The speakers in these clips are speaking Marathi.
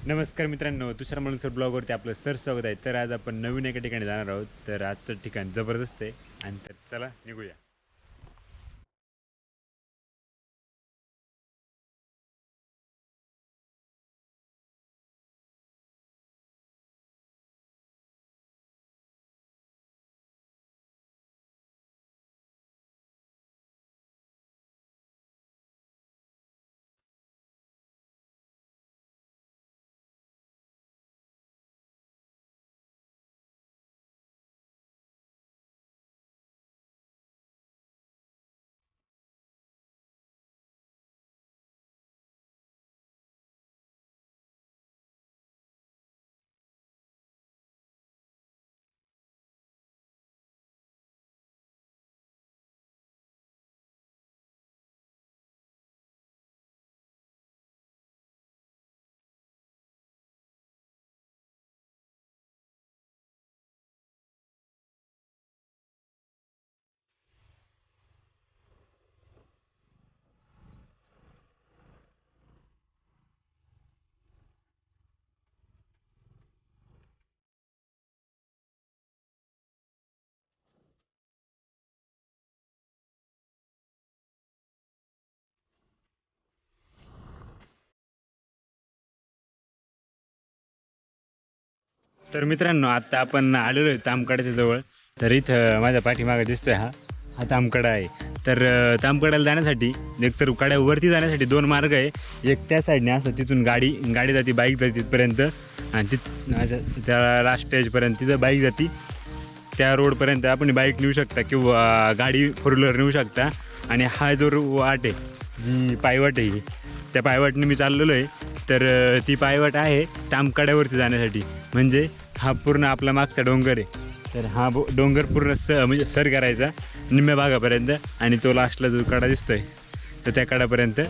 नमस्कार मित्रांनो, तुषार सर ब्लॉगवरती आपलं स्वागत आहे. तर आज आपण नवीन एका ठिकाणी जाणार आहोत. तर आजचं ठिकाण जबरदस्त आहे आणि तर चला निघूया. तर मित्रांनो, आता आपण आलेलो आहे तामकड्याच्या जवळ. तर इथं माझ्या पाठीमागे दिसतोय हा हा तामकडा आहे. तर तामकड्याला जाण्यासाठी एकतर कड्यावरती जाण्यासाठी दोन मार्ग आहे. एक त्या साईडने असं तिथून गाडी जाते, बाईक जाते तिथपर्यंत, आणि त्या लास्ट स्टेजपर्यंत तिथं बाईक जाते. त्या रोडपर्यंत आपण बाईक नेऊ शकता किंवा गाडी फोर व्हीलर नेऊ शकता. आणि हा जो वाट आहे, जी पायवाट आहे, त्या पायवाटने मी चाललेलो आहे. तर ती पायवाट आहे तामकड्यावरती जाण्यासाठी. म्हणजे हा पूर्ण आपला मागचा डोंगर आहे. तर हा डोंगर पूर्ण म्हणजे सर करायचा निम्म्या भागापर्यंत, आणि तो लास्टला जो कडा दिसतोय तर त्या कडापर्यंत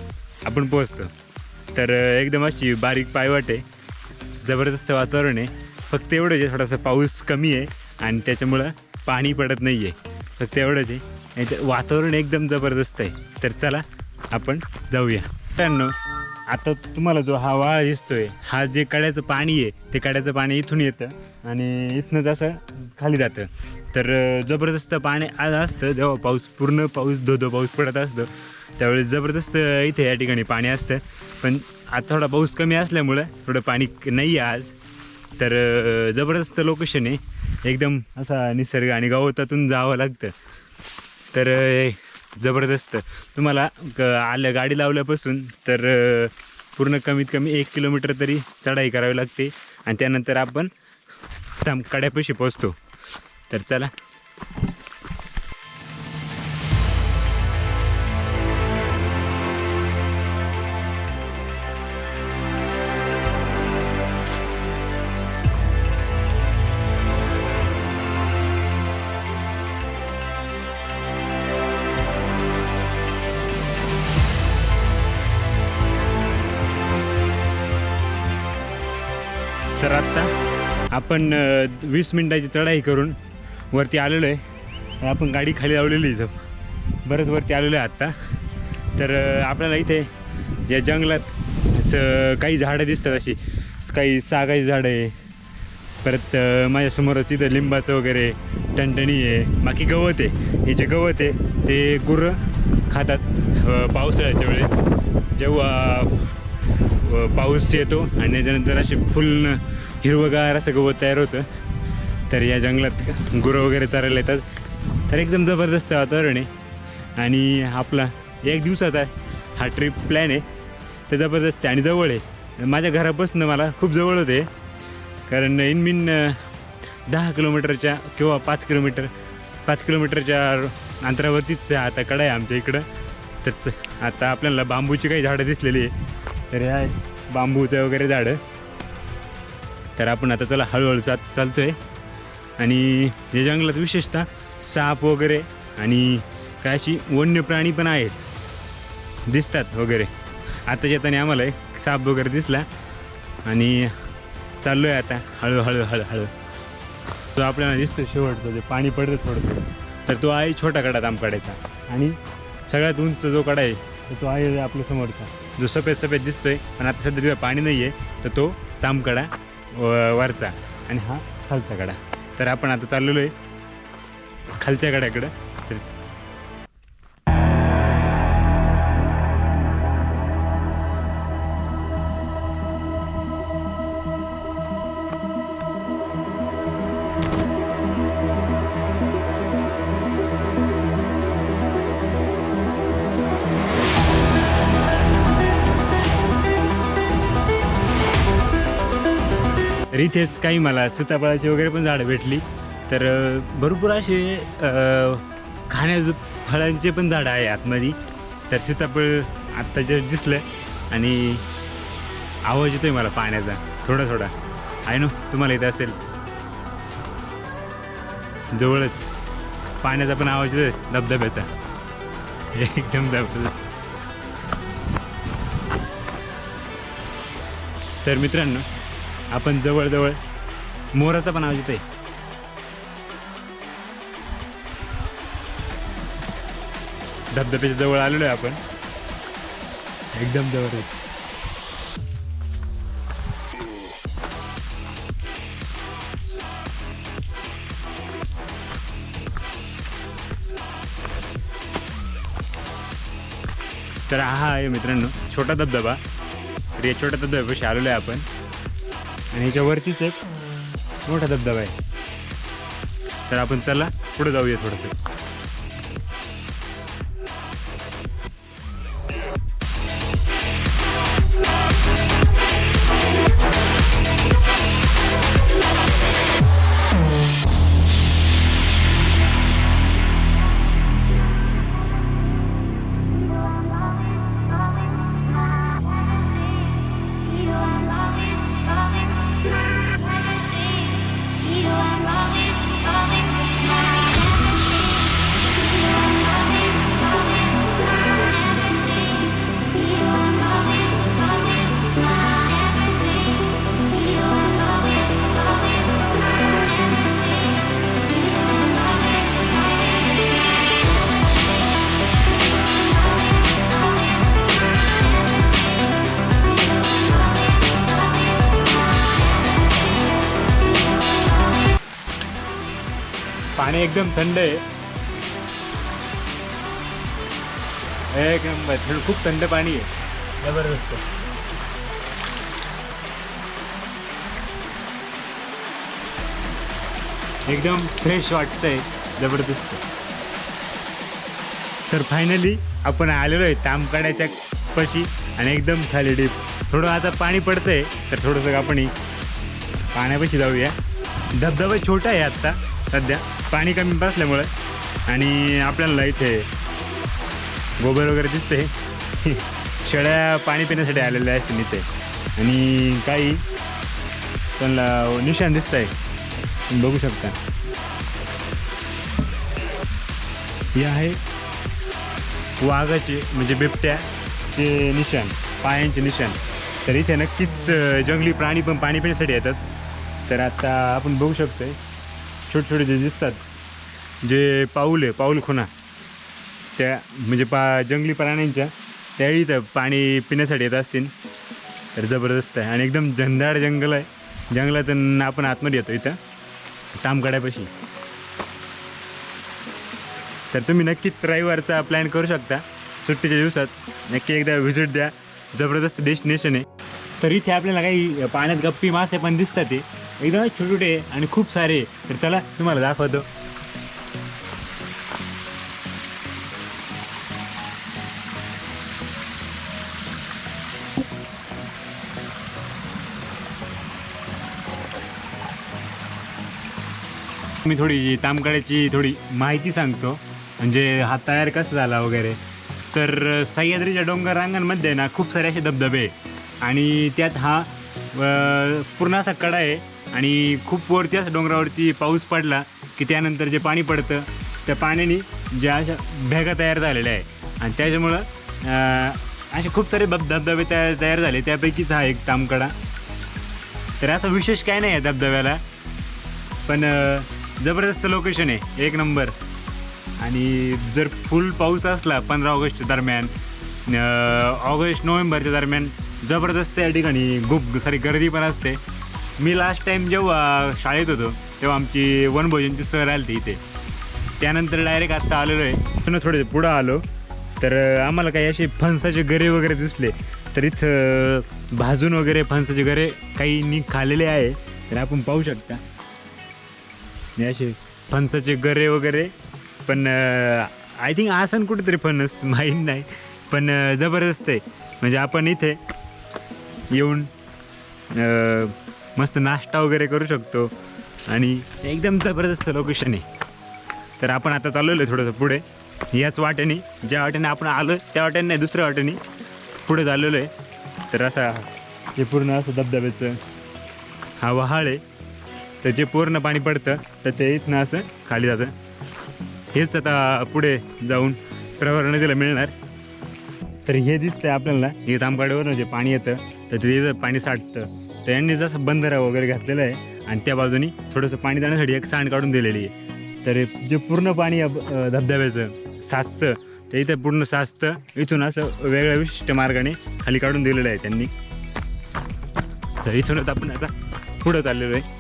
आपण पोहोचतो. तर एकदम अशी बारीक पायवाट आहे, जबरदस्त वातावरण आहे. फक्त एवढंच आहे, थोडासा पाऊस कमी आहे आणि त्याच्यामुळं पाणी पडत नाही आहे. फक्त एवढंच आहे. आणि वातावरण एकदम जबरदस्त आहे. तर चला आपण जाऊया. मित्रांनो, आता तुम्हाला जो हा वाळा दिसतोय, हा जे कड्याचं पाणी आहे, ते कड्याचं पाणी इथून येतं आणि इथनंच असं खाली जातं. तर जबरदस्त पाणी आज असतं जेव्हा पूर्ण पाऊस धो पाऊस पडत असतो, त्यावेळेस जबरदस्त इथे या ठिकाणी पाणी असतं. पण आता थोडा पाऊस कमी असल्यामुळं थोडं पाणी नाही आहे आज. तर जबरदस्त लोकेशन आहे, एकदम असा निसर्ग, आणि गवतातून जावं लागतं. तर जबरदस्त. तुम्हाला गाडी लावल्यापासून तर पूर्ण कमीत कमी 1 किलोमीटर तरी चढाई करावी लागते, आणि त्यानंतर आपण कड्यापाशी पोचतो. तर चला. तर आत्ता आपण 20 मिनिटाची चढाई करून वरती आलेलो आहे. आपण गाडी खाली लावलेली इथं, बरंच वरती आलेलो आहे आत्ता. तर आपल्याला इथे या जंगलात काही झाडं दिसतात, अशी काही सागाची झाडं आहे. परत माझ्यासमोर तिथं लिंबाचं वगैरे टणटणी आहे. बाकी गवत आहे. हे जे गवत आहे ते गुरं खातात पावसाळ्याच्या वेळेस, जेव्हा पाऊस येतो आणि त्याच्यानंतर असे फुल हिरवगार असं गवत तयार होतं. तर या जंगलात गुरं वगैरे चरायला येतात. तर एकदम जबरदस्त वातावरण आहे. आणि आपला 1 दिवसाचा हा ट्रिप प्लॅन आहे. तर जबरदस्त आहे आणि जवळ आहे. माझ्या घरापासून मला खूप जवळ होते, कारण इनमीन 10 किलोमीटरच्या किंवा 5 किलोमीटरच्या अंतरावरतीच आता कडा आहे आमच्या इकडं. तर आता आपल्याला बांबूची काही झाडं दिसलेली आहे. तर ह्या बांबूचं वगैरे झाडं. तर आपण आता त्याला हळूहळू चालतो आहे. आणि या जंगलात विशेषतः साप वगैरे आणि काय अशी वन्य प्राणी पण आहेत, दिसतात वगैरे. आता येताना आम्हाला एक साप वगैरे दिसला, आणि चाललो आहे आता हळू. तो आपल्याला दिसतो शेवटचं जे पाणी पडतं थोडं. तर तो आहे छोटा कडा तामकड्याचा. आणि सगळ्यात उंच जो कडा आहे तर तो आहे आपल्या समोरचा, जो सफेद दिसतोय. पण आता सध्या तिथं पाणी नाही आहे, तर तो तामकडा वरचा आणि हा खालचा कडा. तर आपण आता चाललेलो आहे खालच्या कड्याकडं. तर इथेच काही मला सीताफळाची वगैरे पण झाडं भेटली. तर भरपूर असे खाण्याचं फळांचे पण झाडं आहे आतमध्ये. तर सीताफळ आत्ता जे दिसलं आणि आवाज येतोय मला पाण्याचा थोडा थोडा. आहे ना, तुम्हाला येत असेल जवळच पाण्याचा पण आवाज येतोय, धबधब्याचा एकदम धबधबा. तर मित्रांनो, आपण जवळजवळ मोराचा पण आवाज येतोय. धबधब्याच्या जवळ आलेलो आहे आपण, एकदम जवळ आहे. तर हा आहे मित्रांनो छोटा धबधबा. तर या छोट्या धबधब्यापाशी आलेलो आहे आपण आणि ह्याच्यावरतीच एक मोठा धबधबा आहे. तर आपण चला पुढे जाऊया थोडंसं. पाणी एकदम थंड आहे, एक नंबर. खूप थंड पाणी आहे, जबरदस्त. एकदम फ्रेश वाटतंय, जबरदस्त. तर फायनली आपण आलेलो आहे तामकड्याच्या पाशी आणि एकदम खाली डीप. थोडं आता पाणी पडतंय, तर थोडंसं आपण पाण्यापाशी जाऊया. धबधबा छोटा आहे आत्ता सध्या, पाणी कमी बसल्यामुळं. आणि आपल्याला इथे गोबर वगैरे दिसते, शेळ्या पाणी पिण्यासाठी आलेल्या असतील इथे. आणि काही त्यांना निशाण दिसत आहे, तुम्ही बघू शकता. हे आहे वाघाचे म्हणजे बिबट्याचे निशाण, पायांचे निशाण. तर इथे नक्कीच जंगली प्राणी पण पाणी पिण्यासाठी येतात. तर आता आपण बघू शकतोय छोटे छोटे जे दिसतात, जे पाऊल खुणा त्या म्हणजे जंगली प्राण्यांच्या, त्याही इथं पाणी पिण्यासाठी येत असतील. तर जबरदस्त आहे आणि एकदम घनदाट जंगल आहे. जंगलातून आपण आतमध्ये येतो इथं तामकड्यापाशी. तर तुम्ही नक्कीच रविवारचा प्लॅन करू शकता, सुट्टीच्या दिवसात नक्की एकदा व्हिजिट द्या. जबरदस्त डेस्टिनेशन आहे. तर इथे आपल्याला काही पाण्यात गप्पी मासे पण दिसतात, ते एकदम छोटे छोटे आणि खूप सारे. तर चला तुम्हाला दाखवतो. मी थोडी तामकड्याची थोडी माहिती सांगतो, म्हणजे हा तयार कसा झाला वगैरे. तर सह्याद्रीच्या डोंगर रांगांमध्ये ना खूप सारे असे धबधबे आहे आणि त्यात हा पूर्ण असा कडा आहे. आणि खूप वरती असं डोंगरावरती पाऊस पडला की त्यानंतर जे पाणी पडतं, त्या पाण्याने ज्या अशा भेगा तयार झालेल्या आहे आणि त्याच्यामुळं असे खूप सारे धबधबे तयार झाले. त्यापैकीच हा एक तामकडा. तर असं विशेष काय नाही आहे धबधब्याला, पण जबरदस्त लोकेशन आहे, एक नंबर. आणि जर फुल पाऊस असला 15 ऑगस्ट दरम्यान, ऑगस्ट नोव्हेंबरच्या दरम्यान, जबरदस्त या ठिकाणी खूप सारी गर्दी पण असते. मी लास्ट टाईम जेव्हा शाळेत होतो तेव्हा आमची वनभोजनची सहल आली इथे. त्यानंतर डायरेक्ट आत्ता आलेलो आहे. थोडे पुढं आलो तर आम्हाला काही असे फणसाचे गरे वगैरे दिसले. तर इथं भाजून वगैरे फणसाचे गरे काही खाल्लेले आहे. तर आपण पाहू शकता हे असे फणसाचे गरे वगैरे. पण आय थिंक आसन कुठेतरी फणस माहीत नाही, पण जबरदस्त आहे. म्हणजे आपण इथे येऊन मस्त नाश्ता वगैरे करू शकतो आणि एकदम जबरदस्त लोकेशन आहे. तर आपण आता चाललेलो आहे थोडंसं पुढे याच वाटेने, ज्या वाटेने आपण आलो त्या वाटेने नाही, दुसऱ्या वाटेने पुढे चाललेलो आहे. तर असा हे पूर्ण असं धबधब्याचं हा वहाळ आहे. तर जे पूर्ण पाणी पडतं तर ते इथनं असं खाली जातं. हेच आता पुढे जाऊन प्रवरा नदीला मिळणार. तर हे दिसतंय आपल्याला हे तामकाड्यावरनं जे पाणी येतं तर ते पाणी साठतं. तर यांनी जसं बंधारा वगैरे घातलेला आहे आणि त्या बाजूनी थोडंसं पाणी जाण्यासाठी एक सांड काढून दिलेली आहे. तर जे पूर्ण पाणी धबधब्याचं साचतं ते इथं पूर्ण साचतं. इथून असं वेगळ्या विशिष्ट मार्गाने खाली काढून दिलेलं आहे त्यांनी. तर इथूनच आपण आता पुढं चाललेलो आहे.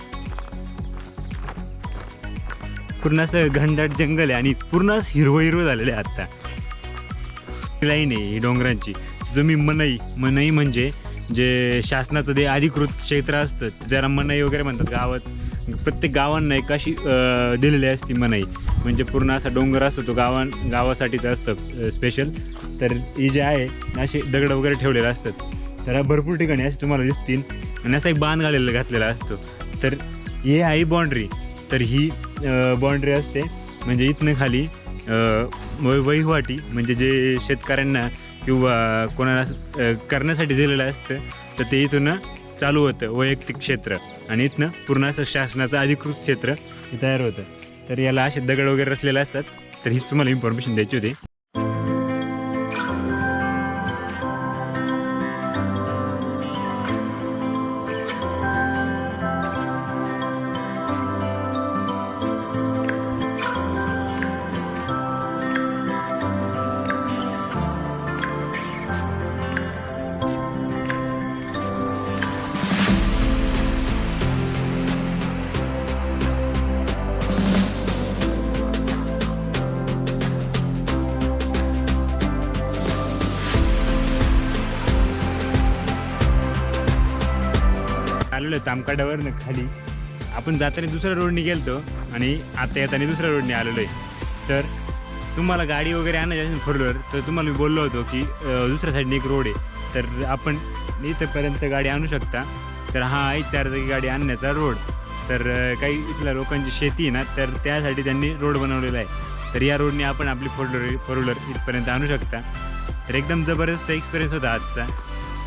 पूर्ण असं घनदाट जंगल आहे आणि पूर्ण असं हिरवं हिरवं झालेलं आहे. आत्ता लाईन आहे ही डोंगरांची. तुम्ही मनई म्हणजे जे शासनाचं जे अधिकृत क्षेत्र असतं त्याला मनई वगैरे म्हणतात. गावात प्रत्येक गावांना एक अशी दिलेली असते मनई. म्हणजे पूर्ण असा डोंगर असतो तो गावासाठीच असतं स्पेशल. तर ही जे आहे असे दगड वगैरे ठेवलेले असतात. तर भरपूर ठिकाणी असे तुम्हाला दिसतील आणि असा एक बांध घातलेला असतो. तर हे आहे बाँड्री. तर ही बाँड्री असते म्हणजे इथनं खाली वहिवाटी म्हणजे जे शेतकऱ्यांना किंवा कोणाला करण्यासाठी दिलेलं असतं तर ते इथून चालू होतं वैयक्तिक क्षेत्र आणि इथनं पूर्ण असं शासनाचं अधिकृत क्षेत्र तयार होतं. तर याला असे दगड वगैरे रचलेले असतात. तर हीच तुम्हाला इन्फॉर्मेशन द्यायची होती. आलेलो आहे तामकाड्यावरनं खाली. आपण जाताना दुसऱ्या रोडने गेलतो आणि आता येताना दुसऱ्या रोडने आलेलो आहे. तर तुम्हाला गाडी वगैरे आणायची असेल फोर व्हीलर तर तुम्हाला मी बोललो होतो की दुसऱ्या साईडने एक रोड आहे तर आपण इथंपर्यंत गाडी आणू शकता. तर हा आहे 4 चाकी गाडी आणण्याचा रोड. तर काही इथल्या लोकांची शेती आहे ना तर त्यासाठी त्यांनी रोड बनवलेला आहे. तर या रोडने आपण आपली फोर व्हीलर इथपर्यंत आणू शकता. तर एकदम जबरदस्त एक्सपिरियन्स होता आजचा.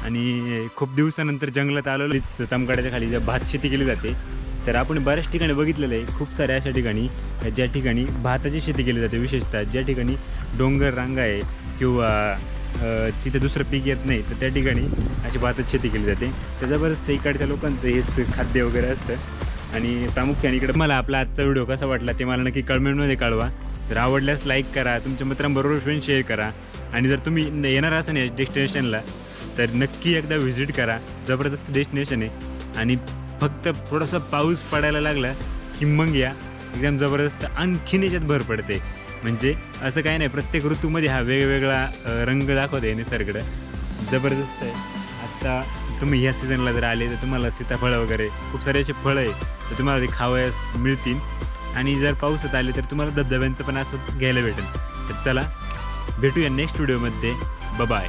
आणि खूप दिवसानंतर जंगलात आलेलो. तामकाड्याच्या खाली भात शेती केली जाते. तर आपण बऱ्याच ठिकाणी बघितलेलं आहे खूप साऱ्या अशा ठिकाणी ज्या ठिकाणी भाताची शेती केली जाते. विशेषतः ज्या ठिकाणी डोंगर रांगा आहे किंवा तिथे दुसरं पीक येत नाही तर त्या ठिकाणी अशी भाताची शेती केली जाते. तर जबरदस्त इकडच्या लोकांचं हेच खाद्य वगैरे असतं. आणि प्रामुख्याने इकडे मला आपला आजचा व्हिडिओ कसा वाटला ते मला नक्की कमेंटमध्ये कळवा. जर आवडल्यास लाईक करा, तुमच्या मित्रांबरोबर पण शेअर करा. आणि जर तुम्ही येणार असाल या डेस्टिनेशनला तर नक्की एकदा व्हिजिट करा. जबरदस्त डेस्टिनेशन आहे आणि फक्त थोडासा पाऊस पडायला लागला की मग या एकदम जबरदस्त आणखीन याच्यात भर पडते. म्हणजे असं काही नाही, प्रत्येक ऋतूमध्ये हा वेगवेगळा रंग दाखवते निसर्गडं. जबरदस्त आहे. आत्ता तुम्ही ह्या सीझनला जर आले तर तुम्हाला सीताफळं वगैरे खूप सारे असे फळं आहे तर तुम्हाला ते खावयास मिळतील. आणि जर पावसात आले तर तुम्हाला धबधब्यांचं पण असं घ्यायला भेटेल. तर चला भेटूया नेक्स्ट व्हिडिओमध्ये. बाय.